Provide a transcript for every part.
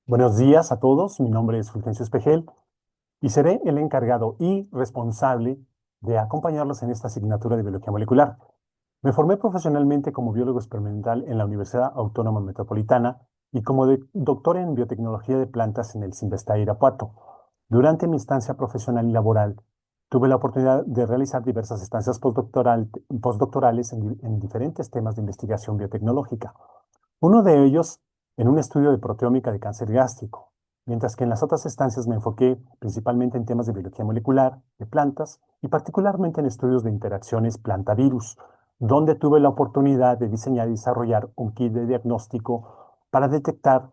Buenos días a todos, mi nombre es Fulgencio Espejel y seré el encargado y responsable de acompañarlos en esta asignatura de biología molecular. Me formé profesionalmente como biólogo experimental en la Universidad Autónoma Metropolitana y como doctor en biotecnología de plantas en el CIMBESTA Irapuato. Durante mi estancia profesional y laboral, tuve la oportunidad de realizar diversas estancias postdoctorales en diferentes temas de investigación biotecnológica. Uno de ellos en un estudio de proteómica de cáncer gástrico, mientras que en las otras estancias me enfoqué principalmente en temas de biología molecular, de plantas y particularmente en estudios de interacciones planta-virus, donde tuve la oportunidad de diseñar y desarrollar un kit de diagnóstico para detectar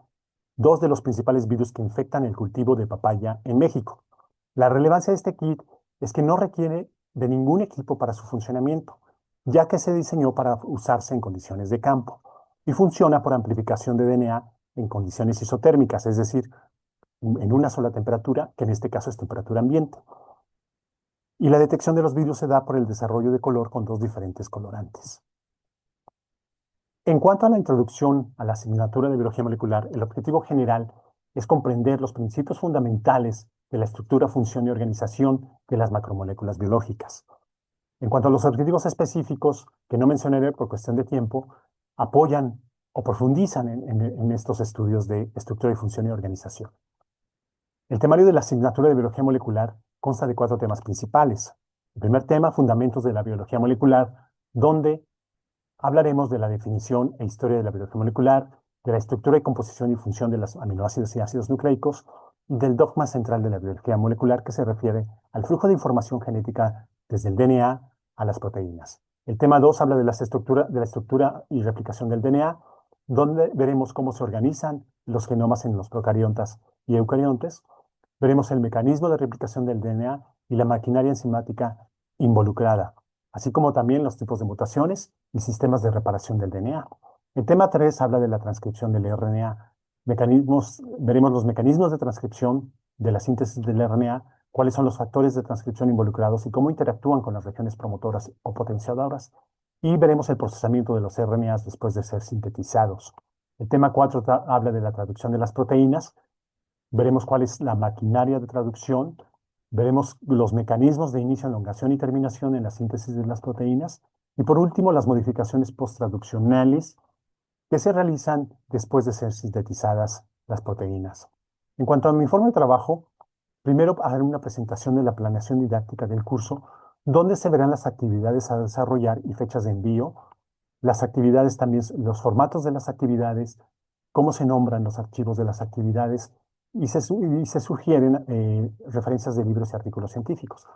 dos de los principales virus que infectan el cultivo de papaya en México. La relevancia de este kit es que no requiere de ningún equipo para su funcionamiento, ya que se diseñó para usarse en condiciones de campo y funciona por amplificación de DNA en condiciones isotérmicas, es decir, en una sola temperatura, que en este caso es temperatura ambiente. Y la detección de los virus se da por el desarrollo de color con dos diferentes colorantes. En cuanto a la introducción a la asignatura de biología molecular, el objetivo general es comprender los principios fundamentales de la estructura, función y organización de las macromoléculas biológicas. En cuanto a los objetivos específicos, que no mencionaré por cuestión de tiempo, apoyan o profundizan en estos estudios de estructura y función y organización. El temario de la asignatura de biología molecular consta de cuatro temas principales. El primer tema, fundamentos de la biología molecular, donde hablaremos de la definición e historia de la biología molecular, de la estructura y composición y función de los aminoácidos y ácidos nucleicos, y del dogma central de la biología molecular que se refiere al flujo de información genética desde el DNA a las proteínas. El tema 2 habla de la estructura y replicación del DNA, donde veremos cómo se organizan los genomas en los procariontas y eucariontes. Veremos el mecanismo de replicación del DNA y la maquinaria enzimática involucrada, así como también los tipos de mutaciones y sistemas de reparación del DNA. El tema 3 habla de la transcripción del RNA. Veremos los mecanismos de transcripción de la síntesis del RNA, cuáles son los factores de transcripción involucrados y cómo interactúan con las regiones promotoras o potenciadoras. Y veremos el procesamiento de los RNAs después de ser sintetizados. El tema 4 habla de la traducción de las proteínas. Veremos cuál es la maquinaria de traducción. Veremos los mecanismos de inicio, elongación y terminación en la síntesis de las proteínas. Y por último, las modificaciones posttraduccionales que se realizan después de ser sintetizadas las proteínas. En cuanto a mi informe de trabajo, primero haré una presentación de la planeación didáctica del curso, donde se verán las actividades a desarrollar y fechas de envío, las actividades también, los formatos de las actividades, cómo se nombran los archivos de las actividades y se sugieren referencias de libros y artículos científicos.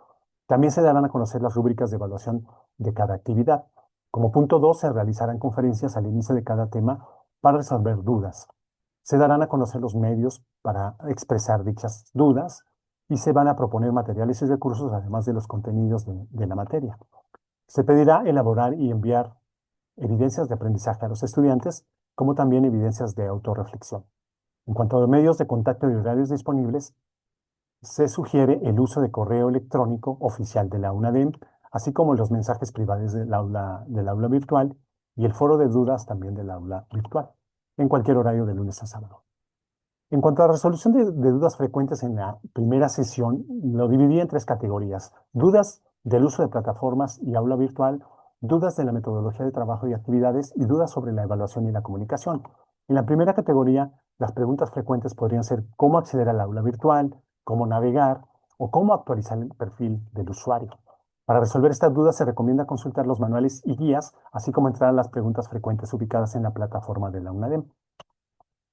También se darán a conocer las rúbricas de evaluación de cada actividad. Como punto 2, se realizarán conferencias al inicio de cada tema para resolver dudas. Se darán a conocer los medios para expresar dichas dudas y se van a proponer materiales y recursos, además de los contenidos de la materia. Se pedirá elaborar y enviar evidencias de aprendizaje a los estudiantes, como también evidencias de autorreflexión. En cuanto a medios de contacto y horarios disponibles, se sugiere el uso de correo electrónico oficial de la UNADEM, así como los mensajes privados del aula virtual y el foro de dudas también del aula virtual, en cualquier horario de lunes a sábado. En cuanto a la resolución de dudas frecuentes en la primera sesión, lo dividí en tres categorías: dudas del uso de plataformas y aula virtual, dudas de la metodología de trabajo y actividades y dudas sobre la evaluación y la comunicación. En la primera categoría, las preguntas frecuentes podrían ser cómo acceder al aula virtual, cómo navegar o cómo actualizar el perfil del usuario. Para resolver estas dudas se recomienda consultar los manuales y guías, así como entrar a las preguntas frecuentes ubicadas en la plataforma de la UNADEM.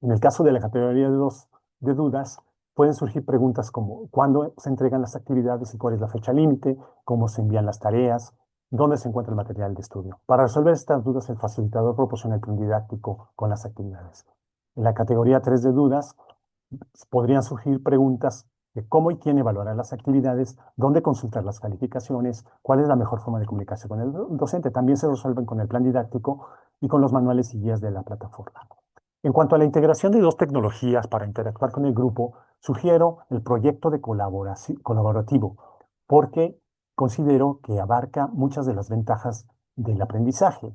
En el caso de la categoría de dudas, pueden surgir preguntas como cuándo se entregan las actividades y cuál es la fecha límite, cómo se envían las tareas, dónde se encuentra el material de estudio. Para resolver estas dudas, el facilitador proporciona el plan didáctico con las actividades. En la categoría 3 de dudas, podrían surgir preguntas de cómo y quién evaluará las actividades, dónde consultar las calificaciones, cuál es la mejor forma de comunicarse con el docente. También se resuelven con el plan didáctico y con los manuales y guías de la plataforma. En cuanto a la integración de dos tecnologías para interactuar con el grupo, sugiero el proyecto de colaborativo, porque considero que abarca muchas de las ventajas del aprendizaje,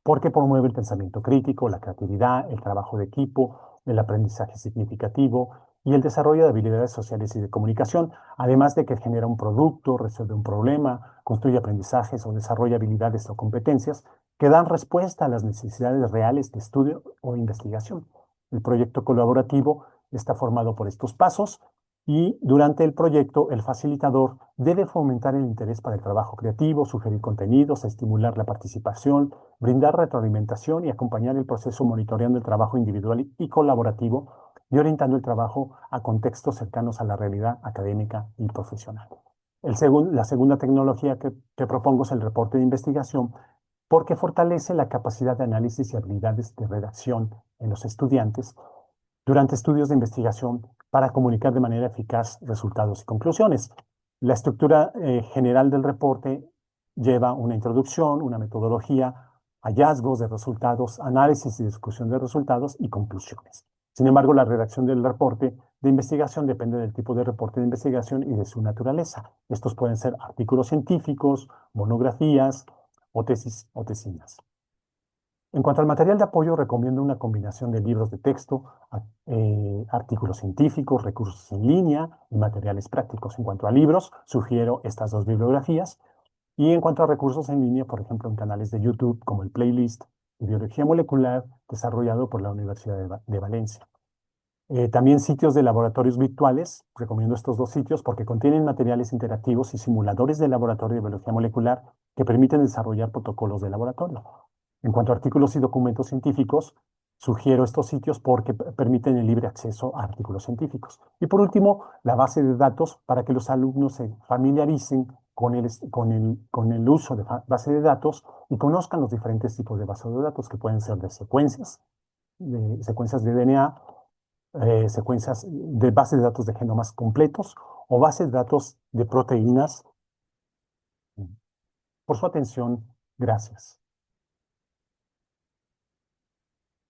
porque promueve el pensamiento crítico, la creatividad, el trabajo de equipo, el aprendizaje significativo y el desarrollo de habilidades sociales y de comunicación, además de que genera un producto, resuelve un problema, construye aprendizajes o desarrolla habilidades o competencias que dan respuesta a las necesidades reales de estudio o investigación. El proyecto colaborativo está formado por estos pasos y durante el proyecto el facilitador debe fomentar el interés para el trabajo creativo, sugerir contenidos, estimular la participación, brindar retroalimentación y acompañar el proceso monitoreando el trabajo individual y colaborativo y orientando el trabajo a contextos cercanos a la realidad académica y profesional. La segunda tecnología que propongo es el reporte de investigación porque fortalece la capacidad de análisis y habilidades de redacción en los estudiantes durante estudios de investigación para comunicar de manera eficaz resultados y conclusiones. La estructura general del reporte lleva una introducción, una metodología, hallazgos de resultados, análisis y discusión de resultados y conclusiones. Sin embargo, la redacción del reporte de investigación depende del tipo de reporte de investigación y de su naturaleza. Estos pueden ser artículos científicos, monografías o tesis o tesinas. En cuanto al material de apoyo, recomiendo una combinación de libros de texto, artículos científicos, recursos en línea y materiales prácticos. En cuanto a libros, sugiero estas dos bibliografías. Y en cuanto a recursos en línea, por ejemplo, en canales de YouTube como el playlist de Biología Molecular desarrollado por la Universidad de Valencia. También sitios de laboratorios virtuales, recomiendo estos dos sitios porque contienen materiales interactivos y simuladores de laboratorio de biología molecular que permiten desarrollar protocolos de laboratorio. En cuanto a artículos y documentos científicos, sugiero estos sitios porque permiten el libre acceso a artículos científicos. Y por último, la base de datos para que los alumnos se familiaricen con el uso de base de datos y conozcan los diferentes tipos de bases de datos que pueden ser de secuencias de DNA, secuencias de bases de datos de genomas completos o bases de datos de proteínas. Por su atención, gracias.